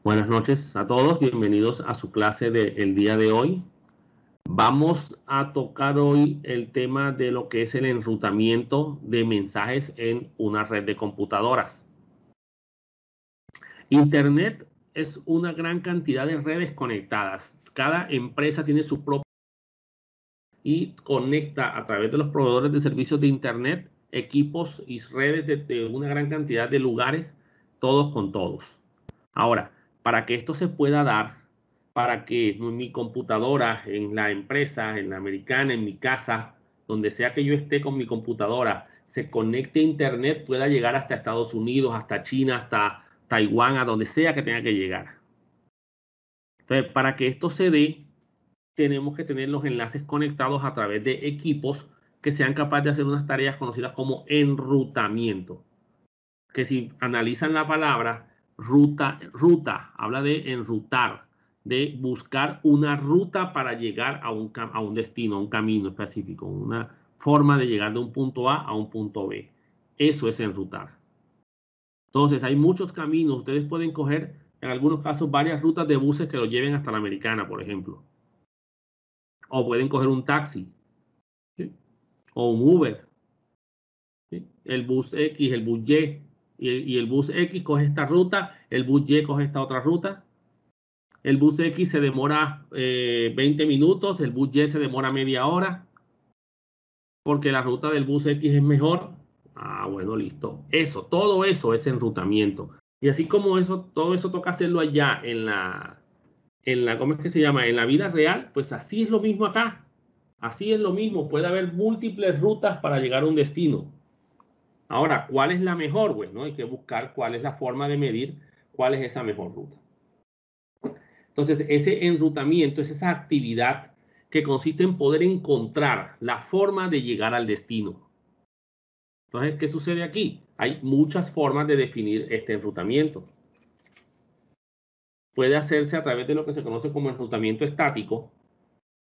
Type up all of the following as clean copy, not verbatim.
Buenas noches a todos, bienvenidos a su clase del día de hoy. Vamos a tocar hoy el tema de lo que es el enrutamiento de mensajes en una red de computadoras. Internet es una gran cantidad de redes conectadas. Cada empresa tiene su propia y conecta a través de los proveedores de servicios de Internet equipos y redes de una gran cantidad de lugares, todos con todos. Ahora, para que esto se pueda dar, para que mi computadora en la empresa, en la americana, en mi casa, donde sea que yo esté con mi computadora, se conecte a Internet, pueda llegar hasta Estados Unidos, hasta China, hasta Taiwán, a donde sea que tenga que llegar. Entonces, para que esto se dé, tenemos que tener los enlaces conectados a través de equipos que sean capaces de hacer unas tareas conocidas como enrutamiento. Que si analizan la palabra ruta, habla de enrutar, de buscar una ruta para llegar a un destino, a un camino específico, una forma de llegar de un punto A un punto B. Eso es enrutar. Entonces, hay muchos caminos. Ustedes pueden coger, en algunos casos, varias rutas de buses que lo lleven hasta la americana, por ejemplo. O pueden coger un taxi, ¿sí? O un Uber, ¿sí? El bus X, el bus Y. Y el bus X coge esta ruta, el bus Y coge esta otra ruta. El bus X se demora 20 minutos, el bus Y se demora media hora, porque la ruta del bus X es mejor. Ah, bueno, listo. Eso, todo eso es enrutamiento. Y así como eso, todo eso toca hacerlo allá ¿cómo es que se llama? En la vida real, pues así es lo mismo acá. Así es lo mismo. Puede haber múltiples rutas para llegar a un destino. Ahora, ¿cuál es la mejor? Bueno, hay que buscar cuál es la forma de medir cuál es esa mejor ruta. Entonces, ese enrutamiento es esa actividad que consiste en poder encontrar la forma de llegar al destino. Entonces, ¿qué sucede aquí? Hay muchas formas de definir este enrutamiento. Puede hacerse a través de lo que se conoce como enrutamiento estático,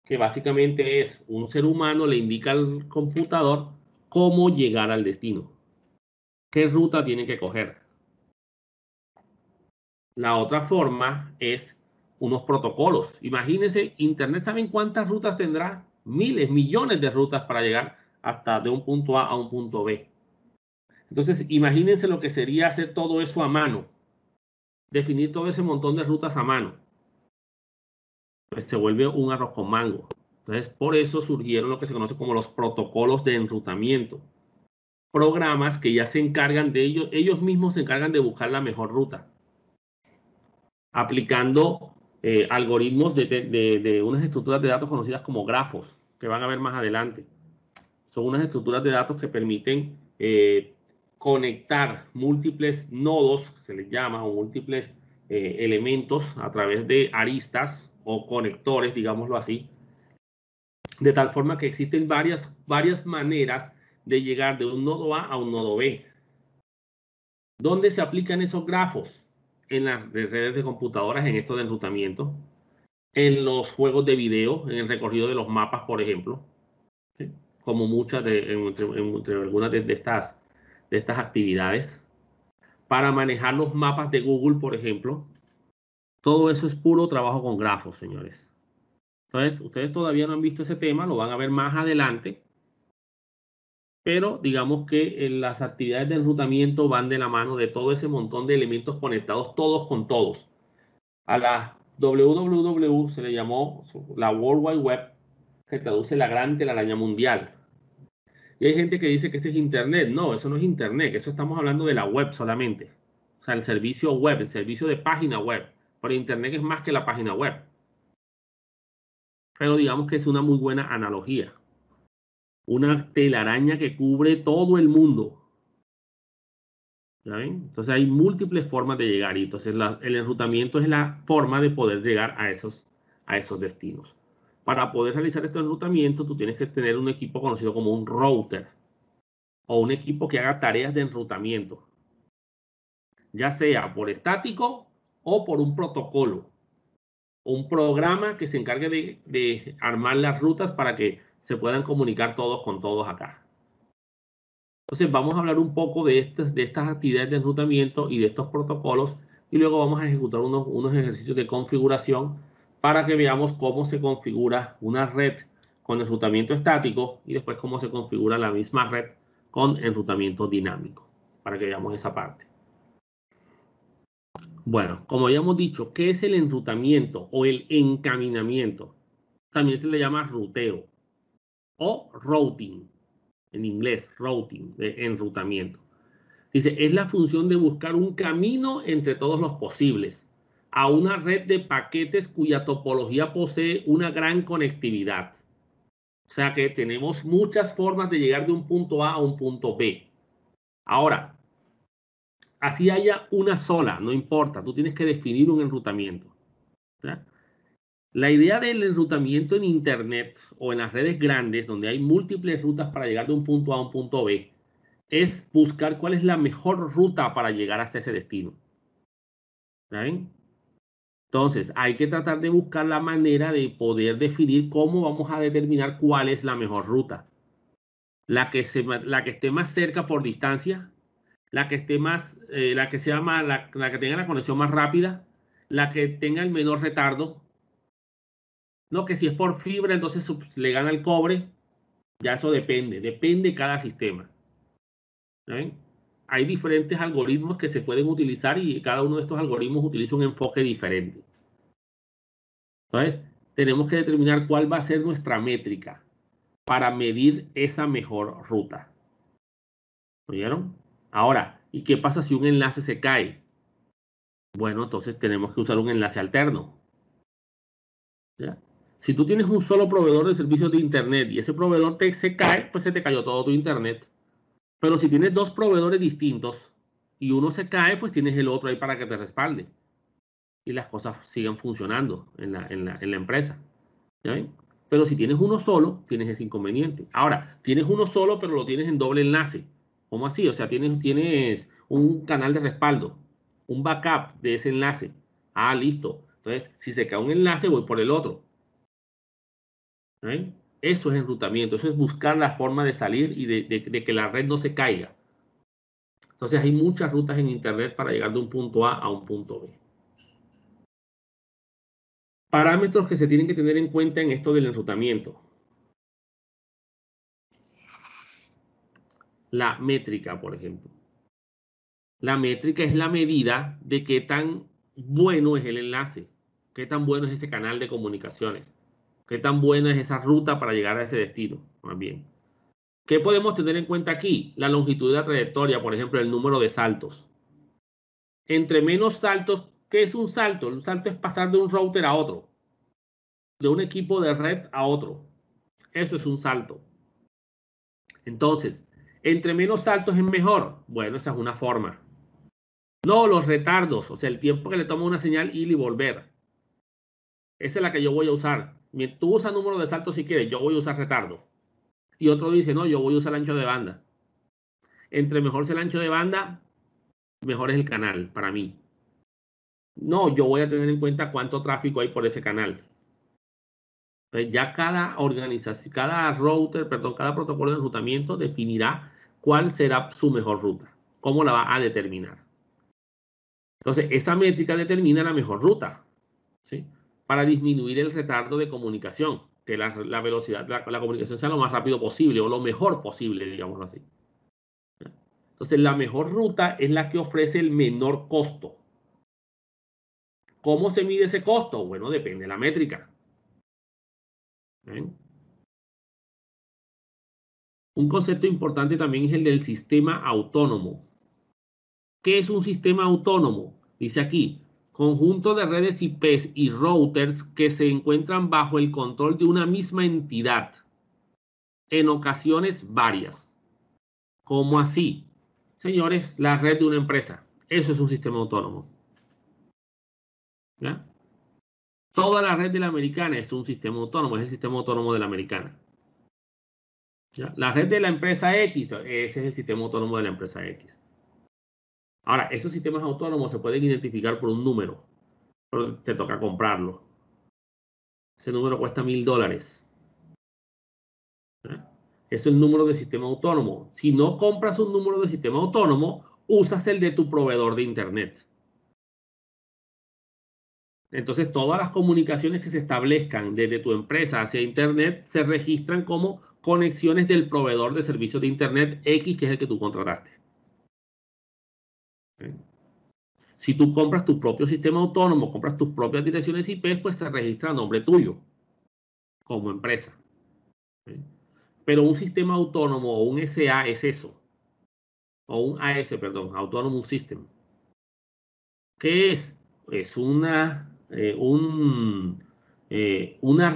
que básicamente es un ser humano le indica al computador cómo llegar al destino. ¿Qué ruta tiene que coger? La otra forma es unos protocolos. Imagínense, Internet, ¿saben cuántas rutas tendrá? Miles, millones de rutas para llegar hasta de un punto A un punto B. Entonces, imagínense lo que sería hacer todo eso a mano. Definir todo ese montón de rutas a mano. Pues se vuelve un arroz con mango. Entonces, por eso surgieron lo que se conoce como los protocolos de enrutamiento. Programas que ya se encargan de ellos mismos se encargan de buscar la mejor ruta. Aplicando algoritmos de unas estructuras de datos conocidas como grafos, que van a ver más adelante. Son unas estructuras de datos que permiten conectar múltiples nodos, se les llama, o múltiples elementos a través de aristas o conectores, digámoslo así, de tal forma que existen varias maneras de llegar de un nodo A un nodo B. ¿Dónde se aplican esos grafos? En las redes de computadoras, en esto de enrutamiento, en los juegos de video, en el recorrido de los mapas, por ejemplo, ¿sí? Como muchas entre algunas de estas actividades, para manejar los mapas de Google, por ejemplo. Todo eso es puro trabajo con grafos, señores. Entonces, ustedes todavía no han visto ese tema, lo van a ver más adelante, pero digamos que las actividades de enrutamiento van de la mano de todo ese montón de elementos conectados todos con todos. A la www se le llamó la World Wide Web, que traduce la gran telaraña mundial. Y hay gente que dice que ese es Internet. No, eso no es Internet, eso estamos hablando de la web solamente. O sea, el servicio web, el servicio de página web. Pero Internet es más que la página web. Pero digamos que es una muy buena analogía. Una telaraña que cubre todo el mundo. ¿Ya ven? Entonces hay múltiples formas de llegar y entonces el enrutamiento es la forma de poder llegar a esos destinos. Para poder realizar este enrutamiento, tú tienes que tener un equipo conocido como un router o un equipo que haga tareas de enrutamiento, ya sea por estático o por un protocolo, un programa que se encargue de armar las rutas para que se puedan comunicar todos con todos acá. Entonces vamos a hablar un poco de estas actividades de enrutamiento y de estos protocolos y luego vamos a ejecutar unos ejercicios de configuración para que veamos cómo se configura una red con enrutamiento estático y después cómo se configura la misma red con enrutamiento dinámico, para que veamos esa parte. Bueno, como ya hemos dicho, ¿qué es el enrutamiento o el encaminamiento? También se le llama ruteo o routing, en inglés, routing, de enrutamiento. Dice, es la función de buscar un camino entre todos los posibles a una red de paquetes cuya topología posee una gran conectividad. O sea que tenemos muchas formas de llegar de un punto A un punto B. Ahora, así haya una sola, no importa, tú tienes que definir un enrutamiento. ¿Ya? La idea del enrutamiento en Internet o en las redes grandes, donde hay múltiples rutas para llegar de un punto A a un punto B, es buscar cuál es la mejor ruta para llegar hasta ese destino. ¿Saben? Entonces, hay que tratar de buscar la manera de poder definir cómo vamos a determinar cuál es la mejor ruta. La que esté más cerca por distancia, la que esté más, la que tenga la conexión más rápida, la que tenga el menor retardo. No, que si es por fibra, entonces le gana el cobre. Ya eso depende de cada sistema. ¿Saben? Hay diferentes algoritmos que se pueden utilizar y cada uno de estos algoritmos utiliza un enfoque diferente. Entonces, tenemos que determinar cuál va a ser nuestra métrica para medir esa mejor ruta. ¿Oyeron? Ahora, ¿y qué pasa si un enlace se cae? Bueno, entonces tenemos que usar un enlace alterno. ¿Ya? Si tú tienes un solo proveedor de servicios de Internet y ese proveedor se cae, pues se te cayó todo tu Internet. Pero si tienes dos proveedores distintos y uno se cae, pues tienes el otro ahí para que te respalde y las cosas sigan funcionando en la empresa. ¿Ya ven? Pero si tienes uno solo, tienes ese inconveniente. Ahora, tienes uno solo, pero lo tienes en doble enlace. ¿Cómo así? O sea, tienes un canal de respaldo, un backup de ese enlace. Ah, listo. Entonces, si se cae un enlace, voy por el otro. ¿Ya ven? Eso es enrutamiento, eso es buscar la forma de salir y de que la red no se caiga. Entonces, hay muchas rutas en Internet para llegar de un punto A a un punto B. Parámetros que se tienen que tener en cuenta en esto del enrutamiento. La métrica, por ejemplo. La métrica es la medida de qué tan bueno es el enlace, qué tan bueno es ese canal de comunicaciones, qué tan buena es esa ruta para llegar a ese destino, más bien. ¿Qué podemos tener en cuenta aquí? La longitud de la trayectoria, por ejemplo, el número de saltos. Entre menos saltos, ¿qué es un salto? Un salto es pasar de un router a otro, de un equipo de red a otro. Eso es un salto. Entonces, entre menos saltos es mejor. Bueno, esa es una forma. No, los retardos, o sea, el tiempo que le toma una señal ir y volver. Esa es la que yo voy a usar. Tú usas número de saltos si quieres, yo voy a usar retardo. Y otro dice, no, yo voy a usar ancho de banda. Entre mejor sea el ancho de banda, mejor es el canal para mí. No, yo voy a tener en cuenta cuánto tráfico hay por ese canal. Entonces ya cada organización, cada router, perdón, cada protocolo de enrutamiento definirá cuál será su mejor ruta. ¿Cómo la va a determinar? Entonces, esa métrica determina la mejor ruta, ¿sí? Para disminuir el retardo de comunicación, que la velocidad, la comunicación sea lo más rápido posible o lo mejor posible, digámoslo así. Entonces, la mejor ruta es la que ofrece el menor costo. ¿Cómo se mide ese costo? Bueno, depende de la métrica. ¿Ven? Un concepto importante también es el del sistema autónomo. ¿Qué es un sistema autónomo? Dice aquí, conjunto de redes IPs y routers que se encuentran bajo el control de una misma entidad, en ocasiones varias. ¿Cómo así? Señores, la red de una empresa. Eso es un sistema autónomo. ¿Ya? Toda la red de la americana es un sistema autónomo, es el sistema autónomo de la americana. ¿Ya? La red de la empresa X, ese es el sistema autónomo de la empresa X. Ahora, esos sistemas autónomos se pueden identificar por un número, pero te toca comprarlo. Ese número cuesta $1000. ¿Ya? Es el número de sistema autónomo. Si no compras un número de sistema autónomo, usas el de tu proveedor de Internet. Entonces, todas las comunicaciones que se establezcan desde tu empresa hacia Internet se registran como conexiones del proveedor de servicios de Internet X, que es el que tú contrataste. ¿Okay? Si tú compras tu propio sistema autónomo, compras tus propias direcciones IP, pues se registra a nombre tuyo como empresa. ¿Okay? Pero un sistema autónomo o un SA es eso. O un AS, perdón, Autonomous System. ¿Qué es? Es una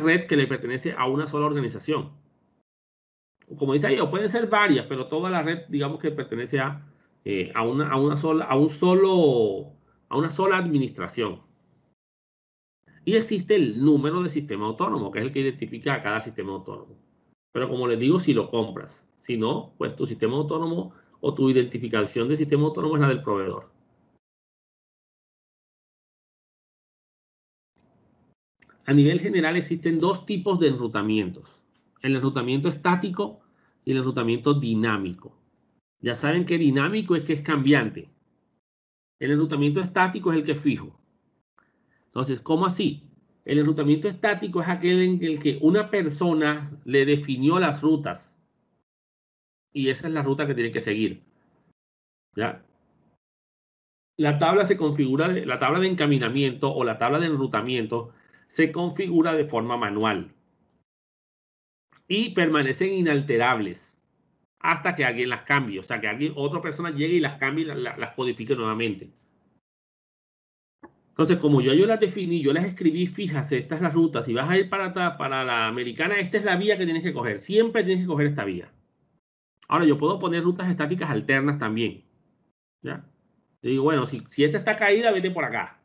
red que le pertenece a una sola organización. Como dice ahí, o pueden ser varias, pero toda la red, digamos que pertenece a una sola administración. Y existe el número de sistema autónomo, que es el que identifica a cada sistema autónomo. Pero como les digo, si lo compras, si no, pues tu sistema autónomo o tu identificación de sistema autónomo es la del proveedor. A nivel general existen dos tipos de enrutamientos: el enrutamiento estático y el enrutamiento dinámico. Ya saben que dinámico es que es cambiante. El enrutamiento estático es el que es fijo. Entonces, ¿cómo así? El enrutamiento estático es aquel en el que una persona le definió las rutas y esa es la ruta que tiene que seguir. ¿Ya? La tabla se configura, la tabla de encaminamiento o la tabla de enrutamiento se configura de forma manual y permanecen inalterables hasta que alguien las cambie, o sea, que otra persona llegue y las cambie y las codifique nuevamente. Entonces, como yo las definí, yo las escribí, fíjate, esta es la ruta. Si vas a ir para la americana, esta es la vía que tienes que coger. Siempre tienes que coger esta vía. Ahora, yo puedo poner rutas estáticas alternas también. ¿Ya? Yo digo, bueno, si esta está caída, vete por acá.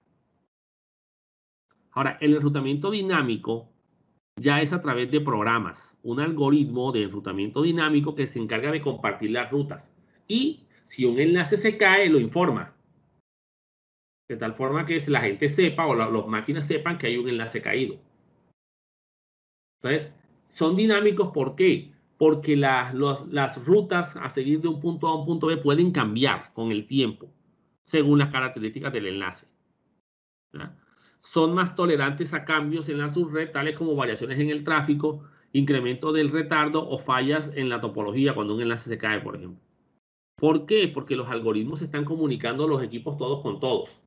Ahora, el enrutamiento dinámico ya es a través de programas, un algoritmo de enrutamiento dinámico que se encarga de compartir las rutas. Y si un enlace se cae, lo informa. De tal forma que la gente sepa o las máquinas sepan que hay un enlace caído. Entonces, son dinámicos, ¿por qué? Porque las rutas a seguir de un punto A a un punto B pueden cambiar con el tiempo, según las características del enlace. ¿Ya? Son más tolerantes a cambios en la subred, tales como variaciones en el tráfico, incremento del retardo o fallas en la topología cuando un enlace se cae, por ejemplo. ¿Por qué? Porque los algoritmos se están comunicando los equipos todos con todos.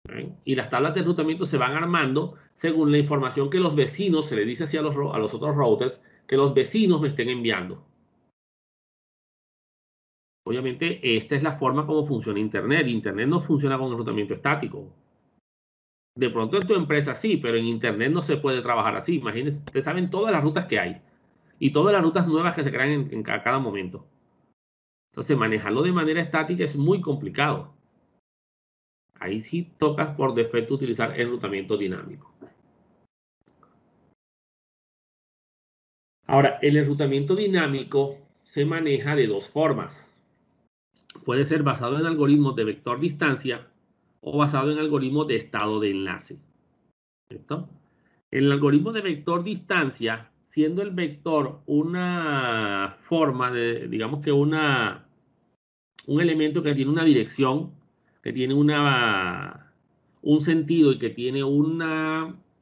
¿Okay? Y las tablas de enrutamiento se van armando según la información que los vecinos, se le dice así a los otros routers, que los vecinos me estén enviando. Obviamente, esta es la forma como funciona Internet. Internet no funciona con enrutamiento estático. De pronto en tu empresa sí, pero en Internet no se puede trabajar así. Imagínense, ustedes saben todas las rutas que hay y todas las rutas nuevas que se crean en cada momento. Entonces, manejarlo de manera estática es muy complicado. Ahí sí tocas por defecto utilizar enrutamiento dinámico. Ahora, el enrutamiento dinámico se maneja de dos formas. Puede ser basado en algoritmos de vector distancia o basado en algoritmos de estado de enlace. ¿Cierto? El algoritmo de vector distancia, siendo el vector una forma de, digamos que un elemento que tiene una dirección, que tiene un sentido y que tiene un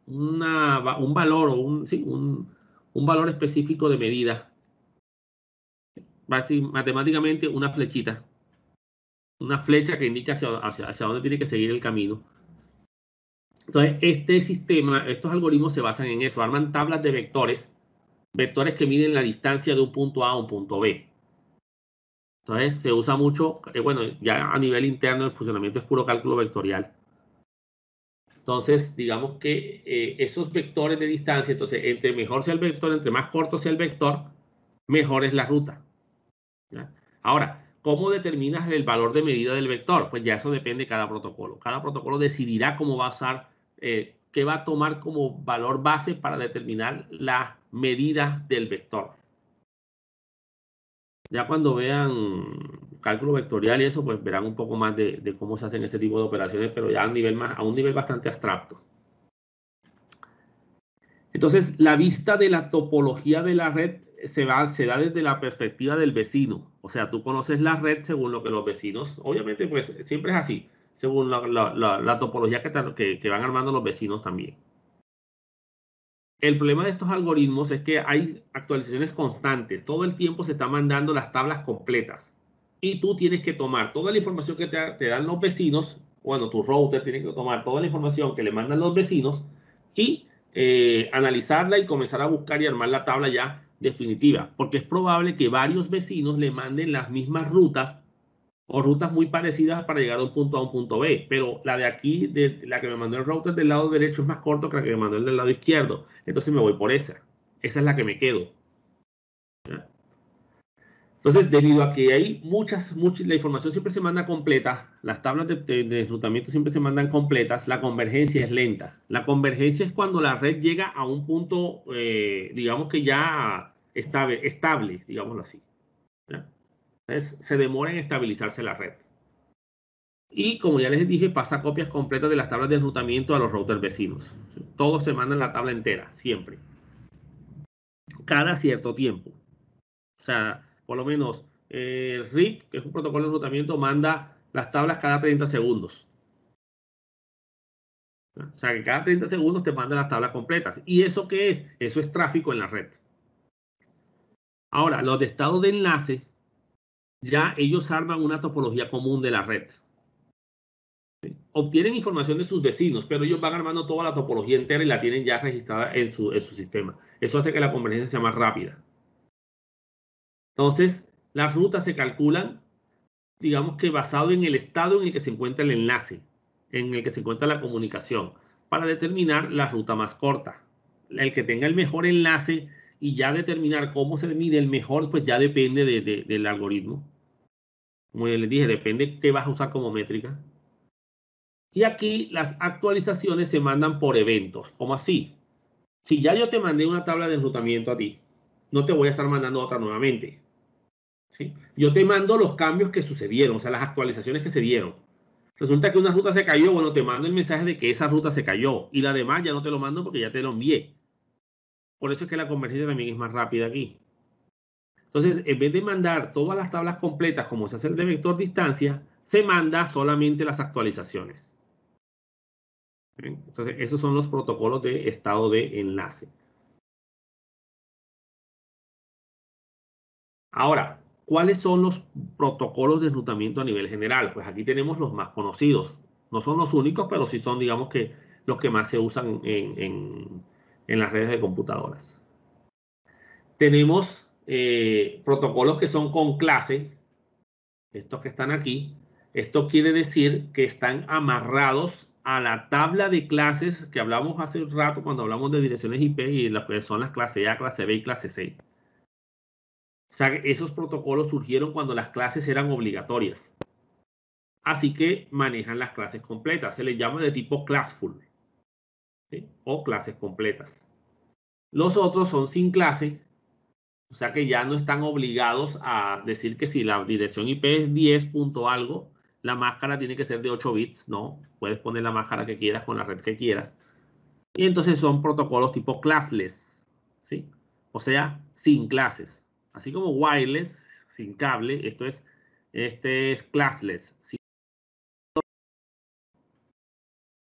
valor o un valor específico de medida. Matemáticamente una flechita, una flecha que indica hacia dónde tiene que seguir el camino. Entonces, este sistema, estos algoritmos se basan en eso, arman tablas de vectores que miden la distancia de un punto A a un punto B. Entonces, se usa mucho, bueno, ya a nivel interno el funcionamiento es puro cálculo vectorial. Entonces, digamos que esos vectores de distancia, entonces, entre mejor sea el vector, entre más corto sea el vector, mejor es la ruta. ¿Ya? Ahora, ¿cómo determinas el valor de medida del vector? Pues ya eso depende de cada protocolo. Cada protocolo decidirá cómo va a usar, qué va a tomar como valor base para determinar la medida del vector. Ya cuando vean cálculo vectorial y eso, pues verán un poco más de cómo se hacen ese tipo de operaciones, pero ya a un nivel bastante abstracto. Entonces, la vista de la topología de la red se da desde la perspectiva del vecino. O sea, tú conoces la red según lo que los vecinos, obviamente, pues siempre es así. según la topología que van armando los vecinos también. El problema de estos algoritmos es que hay actualizaciones constantes. Todo el tiempo se está mandando las tablas completas. Y tú tienes que tomar toda la información que te dan los vecinos. Bueno, tu router tiene que tomar toda la información que le mandan los vecinos y analizarla y comenzar a buscar y armar la tabla ya definitiva. Porque es probable que varios vecinos le manden las mismas rutas o rutas muy parecidas para llegar de un punto A a un punto B, pero la de aquí, la que me mandó el router del lado derecho es más corto que la que me mandó el del lado izquierdo, entonces me voy por esa es la que me quedo. ¿Ya? Entonces, debido a que hay la información siempre se manda completa, las tablas de enrutamiento siempre se mandan completas, la convergencia es lenta. La convergencia es cuando la red llega a un punto, digamos que ya estable, digámoslo así. ¿Ya? Entonces, se demora en estabilizarse la red. Y como ya les dije, pasa copias completas de las tablas de enrutamiento a los routers vecinos. Todos se mandan la tabla entera, siempre. Cada cierto tiempo. O sea, por lo menos RIP, que es un protocolo de enrutamiento, manda las tablas cada 30 segundos. O sea, que cada 30 segundos te manda las tablas completas. ¿Y eso qué es? Eso es tráfico en la red. Ahora, los de estado de enlace, ya ellos arman una topología común de la red. Obtienen información de sus vecinos, pero ellos van armando toda la topología entera y la tienen ya registrada en su sistema. Eso hace que la convergencia sea más rápida. Entonces, las rutas se calculan, digamos que basado en el estado en el que se encuentra el enlace, en el que se encuentra la comunicación, para determinar la ruta más corta. El que tenga el mejor enlace y ya determinar cómo se mide el mejor, pues ya depende del algoritmo. Como ya les dije, depende qué vas a usar como métrica. Y aquí las actualizaciones se mandan por eventos. ¿Cómo así? Si ya yo te mandé una tabla de enrutamiento a ti, no te voy a estar mandando otra nuevamente. ¿Sí? Yo te mando los cambios que sucedieron, o sea, las actualizaciones que se dieron. Resulta que una ruta se cayó, bueno, te mando el mensaje de que esa ruta se cayó. Y la demás ya no te lo mando porque ya te lo envié. Por eso es que la convergencia también es más rápida aquí. Entonces, en vez de mandar todas las tablas completas como se hace el de vector distancia, se manda solamente las actualizaciones. Entonces, esos son los protocolos de estado de enlace. Ahora, ¿cuáles son los protocolos de enrutamiento a nivel general? Pues aquí tenemos los más conocidos. No son los únicos, pero sí son, digamos que, los que más se usan en las redes de computadoras. Tenemos protocolos que son con clase. Estos que están aquí. Esto quiere decir que están amarrados a la tabla de clases que hablamos hace un rato cuando hablamos de direcciones IP y las personas clase A, clase B y clase C. O sea, esos protocolos surgieron cuando las clases eran obligatorias. Así que manejan las clases completas. Se les llama de tipo classful, ¿sí? O clases completas. Los otros son sin clase. O sea que ya no están obligados a decir que si la dirección IP es 10 punto algo, la máscara tiene que ser de 8 bits. No, puedes poner la máscara que quieras con la red que quieras. Y entonces son protocolos tipo classless, ¿sí? O sea, sin clases. Así como wireless, sin cable, este es classless. ¿Sí?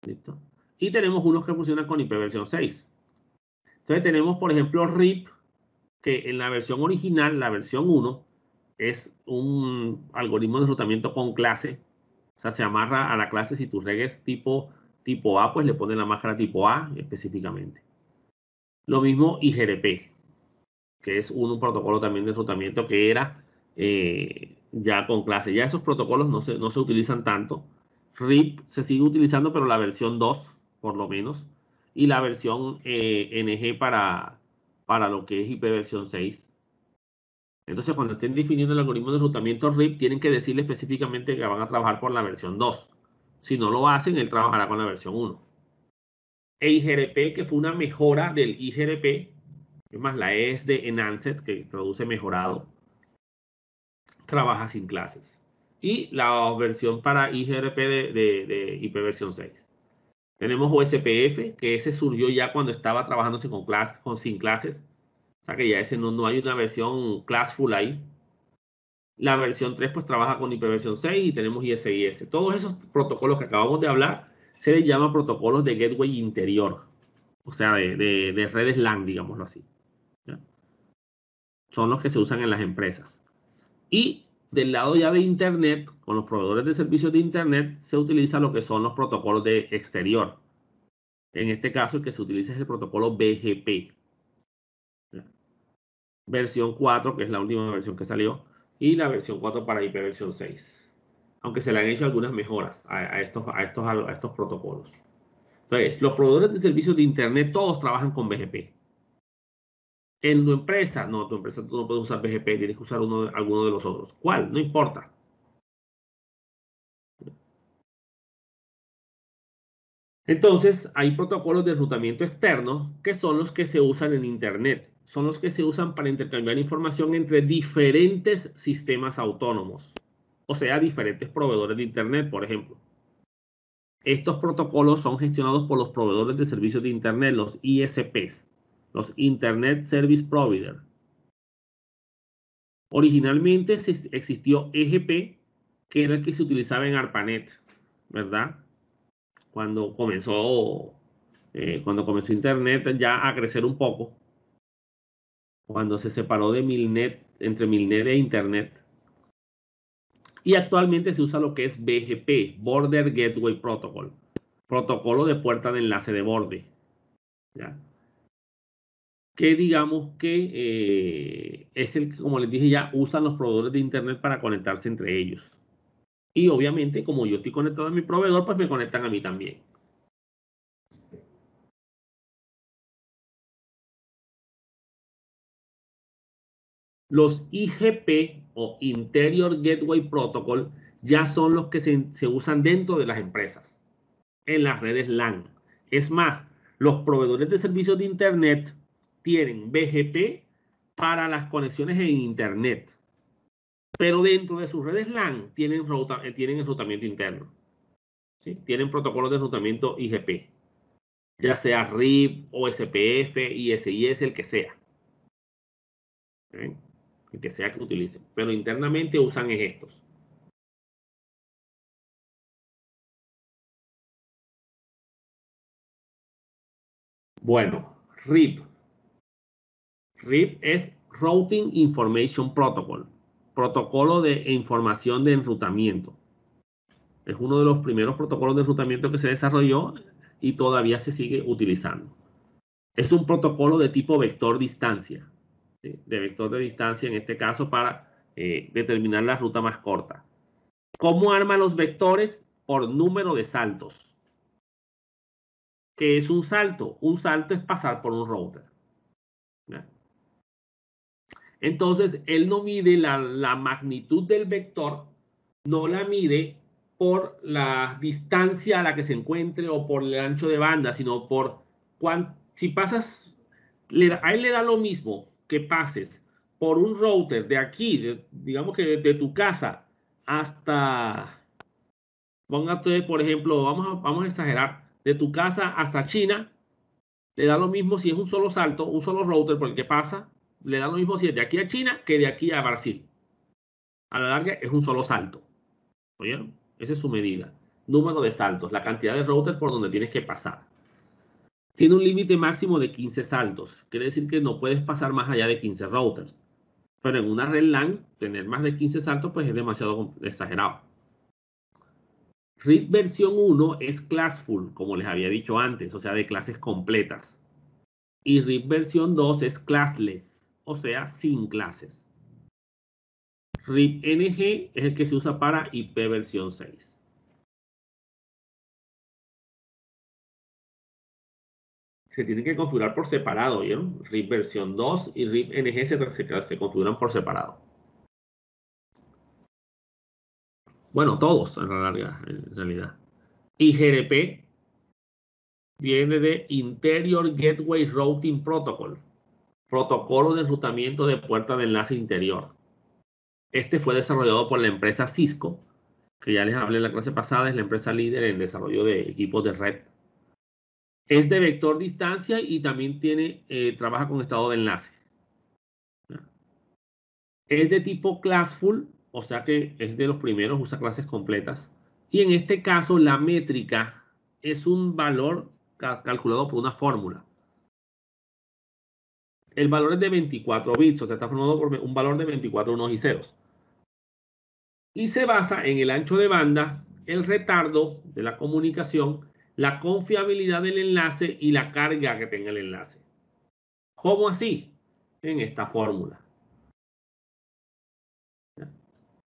¿Listo? Y tenemos unos que funcionan con IP versión 6. Entonces tenemos, por ejemplo, RIP, que en la versión original, la versión 1, es un algoritmo de enrutamiento con clase. O sea, se amarra a la clase. Si tu red es tipo A, pues le pones la máscara tipo A específicamente. Lo mismo IGRP, que es un protocolo también de enrutamiento que era ya con clase. Ya esos protocolos no se utilizan tanto. RIP se sigue utilizando, pero la versión 2, por lo menos. Y la versión NG para lo que es IP versión 6. Entonces, cuando estén definiendo el algoritmo de enrutamiento RIP, tienen que decirle específicamente que van a trabajar por la versión 2. Si no lo hacen, él trabajará con la versión 1. E IGRP, que fue una mejora del IGRP, es más, la E es de Enhanced, que traduce mejorado, trabaja sin clases. Y la versión para IGRP de IP versión 6. Tenemos OSPF, que ese surgió ya cuando estaba trabajándose sin clases. O sea que ya ese no hay una versión classful ahí. La versión 3 pues trabaja con IPv 6 y tenemos ISIS. Todos esos protocolos que acabamos de hablar se les llama protocolos de gateway interior, o sea, de redes LAN, digámoslo así. ¿Ya? Son los que se usan en las empresas. Y del lado ya de Internet, con los proveedores de servicios de Internet, se utiliza lo que son los protocolos de exterior. En este caso, el que se utiliza es el protocolo BGP. ¿Ya? Versión 4, que es la última versión que salió, y la versión 4 para IPv 6. Aunque se le han hecho algunas mejoras a estos protocolos. Entonces, los proveedores de servicios de Internet todos trabajan con BGP. En tu empresa, no, tu empresa tú no puedes usar BGP, tienes que usar alguno de los otros. ¿Cuál? No importa. Entonces, hay protocolos de enrutamiento externo que son los que se usan en Internet. Son los que se usan para intercambiar información entre diferentes sistemas autónomos. O sea, diferentes proveedores de Internet, por ejemplo. Estos protocolos son gestionados por los proveedores de servicios de Internet, los ISPs, los Internet Service Provider. Originalmente existió EGP, que era el que se utilizaba en ARPANET, ¿verdad? Cuando comenzó Internet ya a crecer un poco, cuando se separó de Milnet, entre Milnet e Internet. Y actualmente se usa lo que es BGP, Border Gateway Protocol, protocolo de puerta de enlace de borde. ¿Ya? Que digamos que es el que, como les dije ya, usan los proveedores de Internet para conectarse entre ellos. Y obviamente, como yo estoy conectado a mi proveedor, pues me conectan a mí también. Los IGP o Interior Gateway Protocol ya son los que se usan dentro de las empresas, en las redes LAN. Es más, los proveedores de servicios de Internet tienen BGP para las conexiones en Internet, pero dentro de sus redes LAN tienen enrutamiento interno. ¿Sí? Tienen protocolos de enrutamiento IGP, ya sea RIP, OSPF, ISIS, el que sea. ¿Sí? El que sea que utilicen, pero internamente usan estos. Bueno, RIP. RIP es Routing Information Protocol, protocolo de información de enrutamiento. Es uno de los primeros protocolos de enrutamiento que se desarrolló y todavía se sigue utilizando. Es un protocolo de tipo vector distancia, ¿sí? De vector de distancia en este caso para determinar la ruta más corta. ¿Cómo arma los vectores? Por número de saltos. ¿Qué es un salto? Un salto es pasar por un router. ¿Ya? Entonces, él no mide la magnitud del vector, no la mide por la distancia a la que se encuentre o por el ancho de banda, sino por si pasas, a él le da lo mismo que pases por un router de aquí, digamos que de tu casa hasta, póngate, por ejemplo, vamos a exagerar, de tu casa hasta China, le da lo mismo si es un solo salto, un solo router por el que pasa, le da lo mismo si es de aquí a China que de aquí a Brasil. A la larga es un solo salto. ¿Oyeron? Esa es su medida. Número de saltos, la cantidad de routers por donde tienes que pasar. Tiene un límite máximo de 15 saltos. Quiere decir que no puedes pasar más allá de 15 routers. Pero en una red LAN, tener más de 15 saltos pues es demasiado exagerado. RIP versión 1 es classful, como les había dicho antes, o sea, de clases completas. Y RIP versión 2 es classless, o sea, sin clases. RIP NG es el que se usa para IP versión 6. Se tienen que configurar por separado, ¿vieron? RIP versión 2 y RIP NG se configuran por separado. Bueno, todos en realidad. Y GDP viene de Interior Gateway Routing Protocol, protocolo de enrutamiento de puerta de enlace interior. Este fue desarrollado por la empresa Cisco, que ya les hablé en la clase pasada, es la empresa líder en desarrollo de equipos de red. Es de vector distancia y también trabaja con estado de enlace. Es de tipo classful, o sea que es de los primeros, usa clases completas. Y en este caso, la métrica es un valor calculado por una fórmula. El valor es de 24 bits, o sea, está formado por un valor de 24 unos y ceros. Y se basa en el ancho de banda, el retardo de la comunicación, la confiabilidad del enlace y la carga que tenga el enlace. ¿Cómo así? En esta fórmula.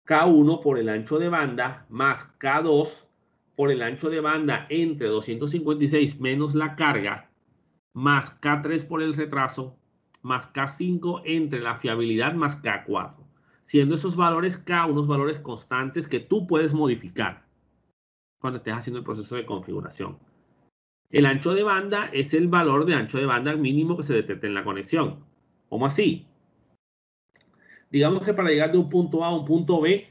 K1 por el ancho de banda más K2 por el ancho de banda entre 256 menos la carga, más K3 por el retraso, más K5 entre la fiabilidad más K4. Siendo esos valores K unos valores constantes que tú puedes modificar cuando estés haciendo el proceso de configuración. El ancho de banda es el valor de ancho de banda mínimo que se detecta en la conexión. ¿Cómo así? Digamos que para llegar de un punto A a un punto B,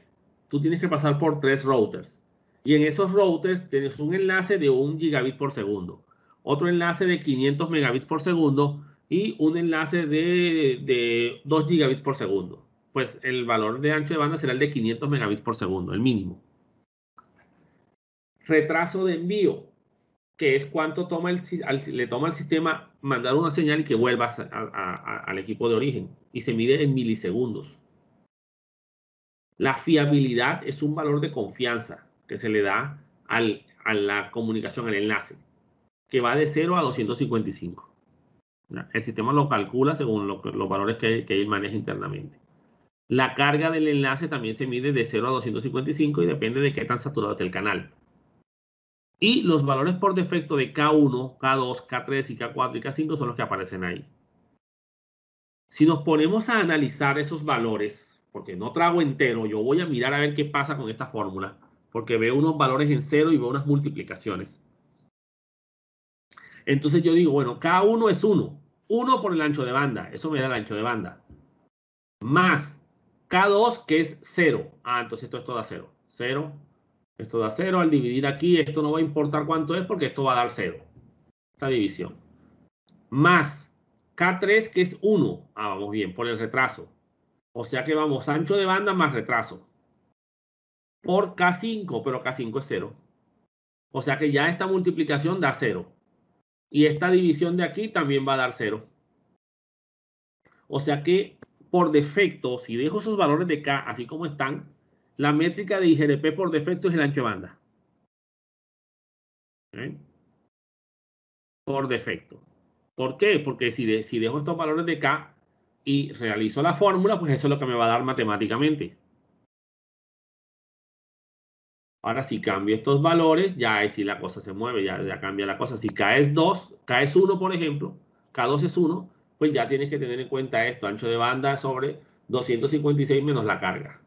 tú tienes que pasar por 3 routers. Y en esos routers tienes un enlace de 1 gigabit por segundo, otro enlace de 500 megabits por segundo y un enlace de 2 gigabits por segundo. Pues el valor de ancho de banda será el de 500 megabits por segundo, el mínimo. Retraso de envío, que es cuánto le toma al sistema mandar una señal y que vuelva al equipo de origen. Y se mide en milisegundos. La fiabilidad es un valor de confianza que se le da a la comunicación, al enlace, que va de 0 a 255. El sistema lo calcula según los valores que él maneja internamente. La carga del enlace también se mide de 0 a 255 y depende de qué tan saturado esté el canal. Y los valores por defecto de K1, K2, K3 y K4 y K5 son los que aparecen ahí. Si nos ponemos a analizar esos valores, porque no trago entero, yo voy a mirar a ver qué pasa con esta fórmula, porque veo unos valores en cero y veo unas multiplicaciones. Entonces yo digo, bueno, K1 es 1. 1 por el ancho de banda, eso me da el ancho de banda. Más K2, que es 0. Ah, entonces esto da 0. 0. Esto da 0. Al dividir aquí, esto no va a importar cuánto es porque esto va a dar 0. Esta división. Más K3, que es 1. Ah, vamos bien, por el retraso. O sea que vamos ancho de banda más retraso. Por K5, pero K5 es 0. O sea que ya esta multiplicación da 0. Y esta división de aquí también va a dar 0. O sea que por defecto, si dejo esos valores de K así como están, la métrica de IGRP por defecto es el ancho de banda. ¿Eh? Por defecto. ¿Por qué? Porque si dejo estos valores de K y realizo la fórmula, pues eso es lo que me va a dar matemáticamente. Ahora, si cambio estos valores, ya es si la cosa se mueve, ya cambia la cosa. Si K es 2, K es 1, por ejemplo, K2 es 1, pues ya tienes que tener en cuenta esto, ancho de banda sobre 256 menos la carga.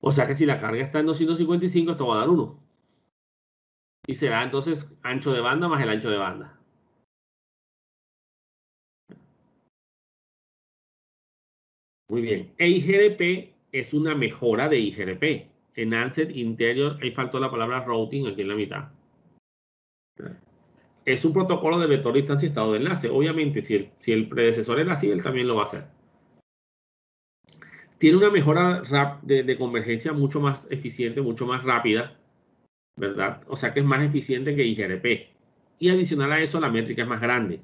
O sea que si la carga está en 255, esto va a dar 1. Y será entonces ancho de banda más el ancho de banda. Muy bien. EIGRP es una mejora de IGRP. Enhanced Interior, ahí faltó la palabra routing aquí en la mitad. Es un protocolo de vector distancia y estado de enlace. Obviamente, si el predecesor era así, él también lo va a hacer. Tiene una mejora de convergencia mucho más eficiente, mucho más rápida, ¿verdad? O sea que es más eficiente que IGRP. Y adicional a eso, la métrica es más grande.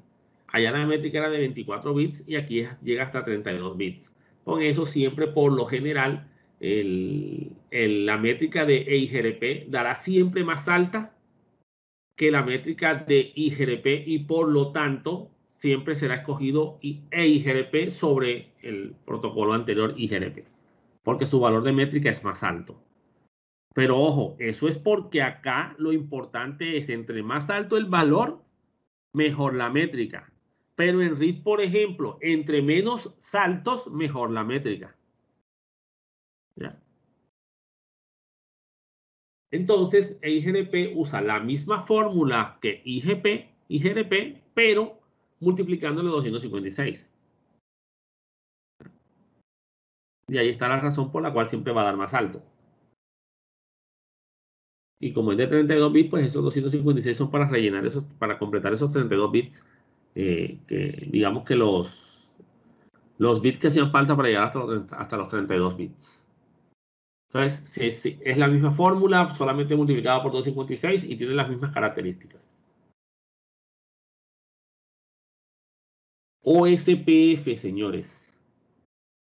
Allá la métrica era de 24 bits y aquí llega hasta 32 bits. Con eso siempre, por lo general, la métrica de EIGRP dará siempre más alta que la métrica de IGRP y por lo tanto siempre será escogido EIGRP sobre el protocolo anterior IGRP, porque su valor de métrica es más alto. Pero ojo, eso es porque acá lo importante es entre más alto el valor, mejor la métrica. Pero en RIP, por ejemplo, entre menos saltos, mejor la métrica. ¿Ya? Entonces, EIGRP usa la misma fórmula que IGRP, pero multiplicándolo 256. Y ahí está la razón por la cual siempre va a dar más alto. Y como es de 32 bits, pues esos 256 son para rellenar esos, para completar esos 32 bits. Que digamos que los bits que hacían falta para llegar hasta los 32 bits. Entonces, es la misma fórmula, solamente multiplicada por 256 y tiene las mismas características. OSPF, señores.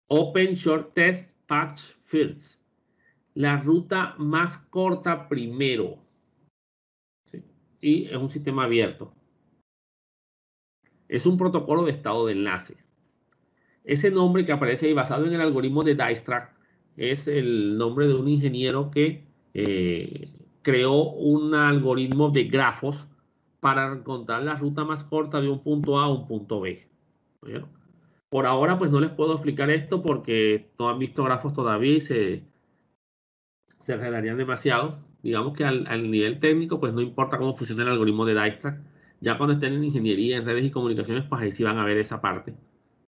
Open Short Test Patch First. La ruta más corta primero. ¿Sí? Y es un sistema abierto. Es un protocolo de estado de enlace. Ese nombre que aparece ahí basado en el algoritmo de Dijkstra es el nombre de un ingeniero que creó un algoritmo de grafos para encontrar la ruta más corta de un punto A a un punto B. ¿Oyeron? Por ahora pues no les puedo explicar esto porque no han visto grafos todavía y se enredarían demasiado. Digamos que al nivel técnico pues no importa cómo funciona el algoritmo de Dijkstra. Ya cuando estén en ingeniería, en redes y comunicaciones, pues ahí sí van a ver esa parte.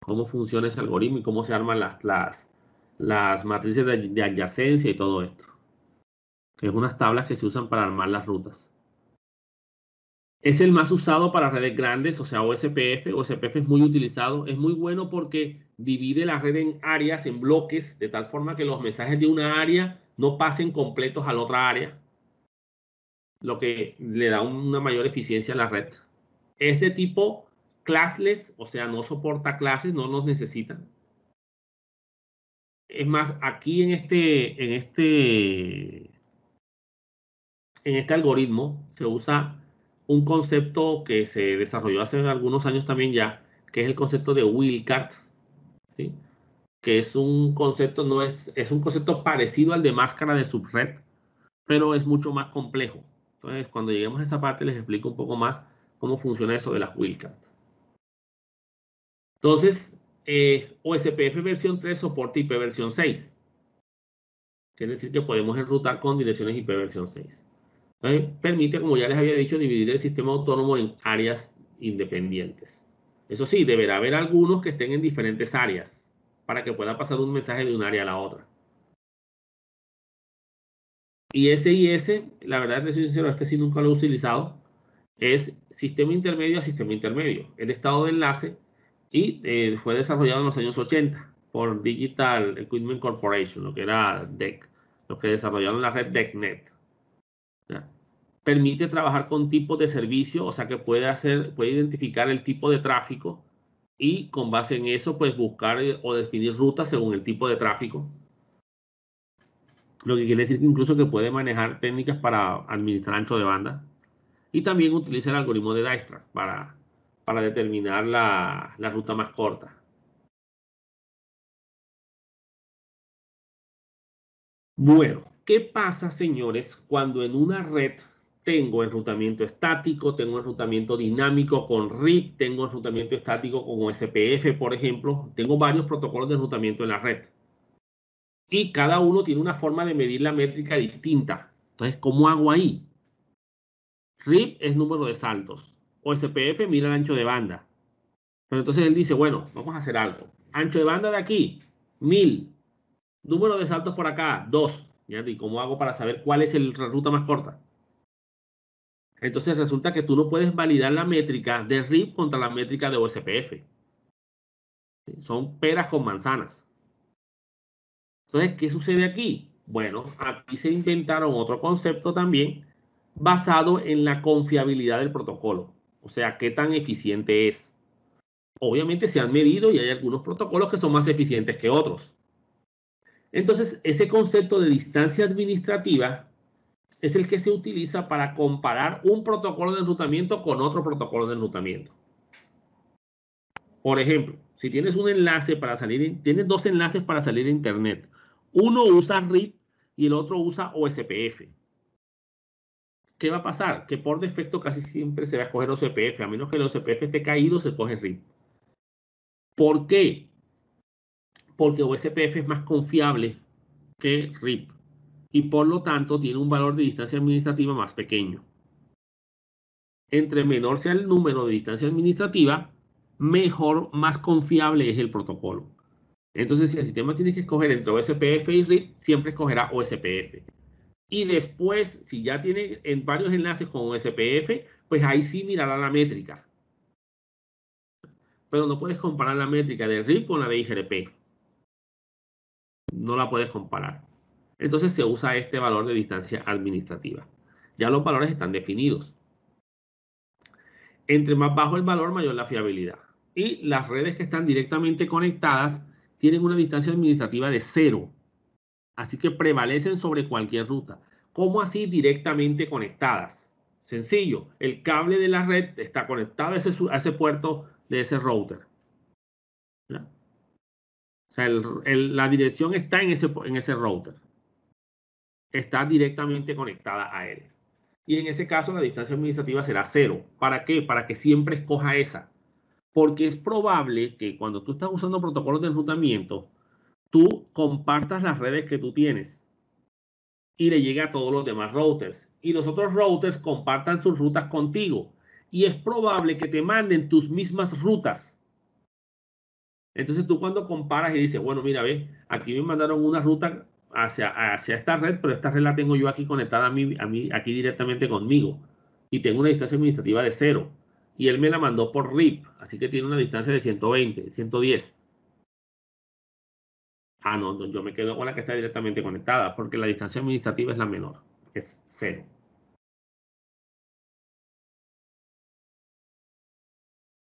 Cómo funciona ese algoritmo y cómo se arman las matrices de adyacencia y todo esto. Que es unas tablas que se usan para armar las rutas. Es el más usado para redes grandes, o sea, OSPF. OSPF es muy utilizado. Es muy bueno porque divide la red en áreas, en bloques, de tal forma que los mensajes de una área no pasen completos a la otra área, lo que le da una mayor eficiencia a la red. Es de tipo classless, o sea, no soporta clases, no los necesita. Es más, aquí en este algoritmo se usa un concepto que se desarrolló hace algunos años también ya, que es el concepto de wildcard, ¿sí? Que es un concepto, es un concepto parecido al de máscara de subred, pero es mucho más complejo. Entonces, cuando lleguemos a esa parte, les explico un poco más cómo funciona eso de las wildcards. Entonces, OSPF versión 3 soporta IP versión 6. Quiere decir que podemos enrutar con direcciones IP versión 6. Permite, como ya les había dicho, dividir el sistema autónomo en áreas independientes. Eso sí, deberá haber algunos que estén en diferentes áreas para que pueda pasar un mensaje de un área a la otra. Y SIS, la verdad, les soy sincero, este sí nunca lo he utilizado. Es sistema intermedio a sistema intermedio. Es de estado de enlace y fue desarrollado en los años 80 por Digital Equipment Corporation, lo que era DEC, los que desarrollaron la red DECnet. ¿Ya? Permite trabajar con tipos de servicio, o sea que puede identificar el tipo de tráfico y con base en eso, pues buscar o definir rutas según el tipo de tráfico. Lo que quiere decir que incluso que puede manejar técnicas para administrar ancho de banda. Y también utiliza el algoritmo de Dijkstra para determinar la ruta más corta. Bueno, ¿qué pasa, señores, cuando en una red tengo enrutamiento estático, tengo enrutamiento dinámico con RIP, tengo enrutamiento estático con OSPF, por ejemplo? Tengo varios protocolos de enrutamiento en la red. Y cada uno tiene una forma de medir la métrica distinta. Entonces, ¿cómo hago ahí? RIP es número de saltos. OSPF mira el ancho de banda. Pero entonces él dice, bueno, vamos a hacer algo. Ancho de banda de aquí, 1000. Número de saltos por acá, 2. ¿Y cómo hago para saber cuál es la ruta más corta? Entonces resulta que tú no puedes validar la métrica de RIP contra la métrica de OSPF. Son peras con manzanas. Entonces, ¿qué sucede aquí? Bueno, aquí se inventaron otro concepto también basado en la confiabilidad del protocolo. O sea, qué tan eficiente es. Obviamente se han medido y hay algunos protocolos que son más eficientes que otros. Entonces, ese concepto de distancia administrativa es el que se utiliza para comparar un protocolo de enrutamiento con otro protocolo de enrutamiento. Por ejemplo, si tienes un enlace para salir, tienes dos enlaces para salir a Internet. Uno usa RIP y el otro usa OSPF. ¿Qué va a pasar? Que por defecto casi siempre se va a escoger OSPF. A menos que el OSPF esté caído, se coge RIP. ¿Por qué? Porque OSPF es más confiable que RIP y por lo tanto tiene un valor de distancia administrativa más pequeño. Entre menor sea el número de distancia administrativa, mejor, más confiable es el protocolo. Entonces, si el sistema tiene que escoger entre OSPF y RIP, siempre escogerá OSPF. Y después, si ya tiene en varios enlaces con OSPF, pues ahí sí mirará la métrica. pero no puedes comparar la métrica de RIP con la de IGRP. No la puedes comparar. Entonces se usa este valor de distancia administrativa. Ya los valores están definidos. Entre más bajo el valor, mayor la fiabilidad. Y las redes que están directamente conectadas tienen una distancia administrativa de 0. Así que prevalecen sobre cualquier ruta. ¿Cómo así directamente conectadas? Sencillo, el cable de la red está conectado a ese puerto de ese router. ¿Ya? O sea, la dirección está en ese router. Está directamente conectada a él. Y en ese caso la distancia administrativa será 0. ¿Para qué? Para que siempre escoja esa. Porque es probable que cuando tú estás usando protocolos de enrutamiento, tú compartas las redes que tú tienes y le llegue a todos los demás routers. Y los otros routers compartan sus rutas contigo. Y es probable que te manden tus mismas rutas. Entonces tú cuando comparas y dices, bueno, mira, ve, aquí me mandaron una ruta hacia esta red, pero esta red la tengo yo aquí conectada a mí aquí directamente conmigo. Y tengo una distancia administrativa de 0. Y él me la mandó por RIP, así que tiene una distancia de 120, 110. Ah, no, yo me quedo con la que está directamente conectada, porque la distancia administrativa es la menor, es 0.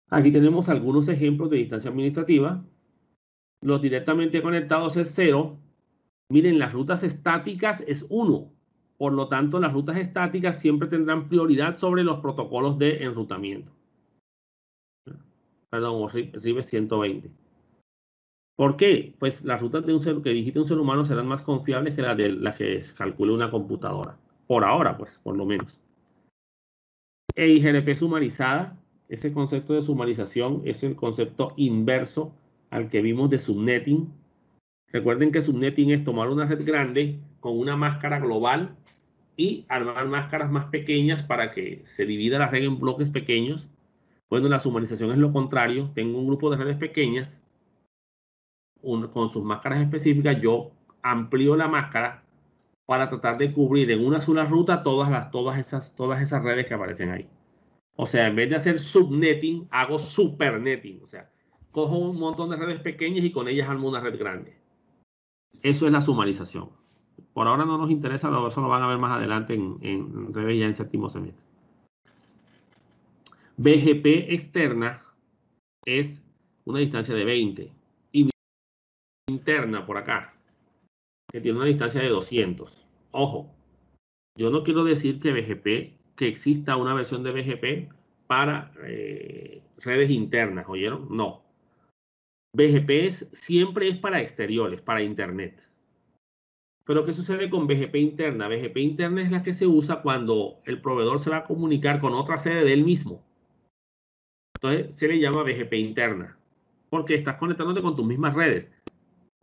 Aquí tenemos algunos ejemplos de distancia administrativa. Los directamente conectados es 0. Miren, las rutas estáticas es 1. Por lo tanto, las rutas estáticas siempre tendrán prioridad sobre los protocolos de enrutamiento. Perdón, RIP es 120. ¿Por qué? Pues las rutas de que digite un ser humano serán más confiables que las de las que calcule una computadora. Por ahora, pues, por lo menos. IGRP sumarizada. Ese concepto de sumarización es el concepto inverso al que vimos de subnetting. Recuerden que subnetting es tomar una red grande con una máscara global y armar máscaras más pequeñas para que se divida la red en bloques pequeños. Bueno, la sumarización es lo contrario. Tengo un grupo de redes pequeñas con sus máscaras específicas. Yo amplío la máscara para tratar de cubrir en una sola ruta todas esas redes que aparecen ahí. O sea, en vez de hacer subnetting, hago supernetting. O sea, cojo un montón de redes pequeñas y con ellas armo una red grande. Eso es la sumarización. Por ahora no nos interesa, eso lo van a ver más adelante en redes ya en séptimo semestre. BGP externa es una distancia de 20. Y interna por acá, que tiene una distancia de 200. Ojo, yo no quiero decir que que exista una versión de BGP para redes internas, ¿oyeron? No. BGP siempre es para exteriores, para Internet. Pero ¿qué sucede con BGP interna? BGP interna es la que se usa cuando el proveedor se va a comunicar con otra sede de él mismo. Entonces se le llama BGP interna, porque estás conectándote con tus mismas redes.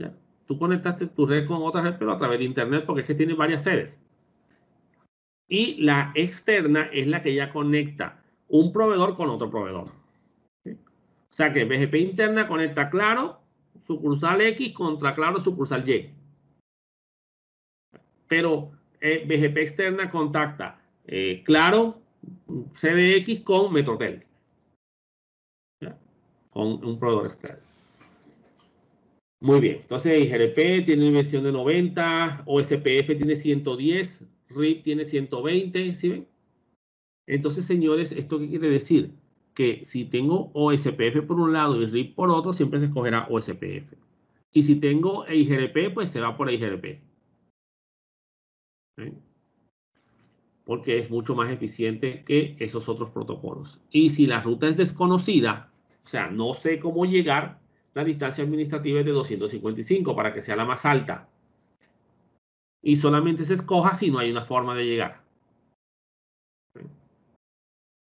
¿Ya? Tú conectaste tu red con otra red, pero a través de Internet, porque es que tiene varias sedes. Y la externa es la que ya conecta un proveedor con otro proveedor. ¿Sí? O sea que BGP interna conecta Claro, sucursal X contra Claro, sucursal Y. Pero BGP externa contacta Claro, CDX con Metrotel. ¿Ya? Con un proveedor externo. Muy bien. Entonces, IGRP tiene versión de 90, OSPF tiene 110, RIP tiene 120, ¿sí ven? Entonces, señores, ¿esto qué quiere decir? Que si tengo OSPF por un lado y RIP por otro, siempre se escogerá OSPF. Y si tengo IGRP, pues se va por IGRP. ¿Sí? Porque es mucho más eficiente que esos otros protocolos. Y si la ruta es desconocida, o sea, no sé cómo llegar, la distancia administrativa es de 255 para que sea la más alta. Y solamente se escoja si no hay una forma de llegar.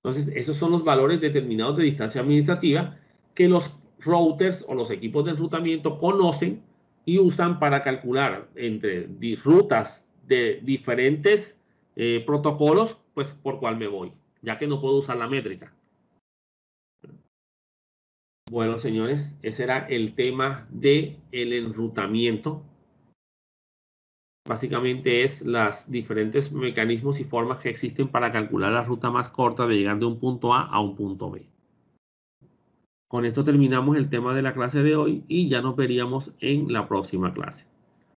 Entonces, esos son los valores determinados de distancia administrativa que los routers o los equipos de enrutamiento conocen y usan para calcular entre rutas de diferentes protocolos, pues por cuál me voy, ya que no puedo usar la métrica. Bueno, señores, ese era el tema del enrutamiento. Básicamente es los diferentes mecanismos y formas que existen para calcular la ruta más corta de llegar de un punto A a un punto B. Con esto terminamos el tema de la clase de hoy y ya nos veríamos en la próxima clase.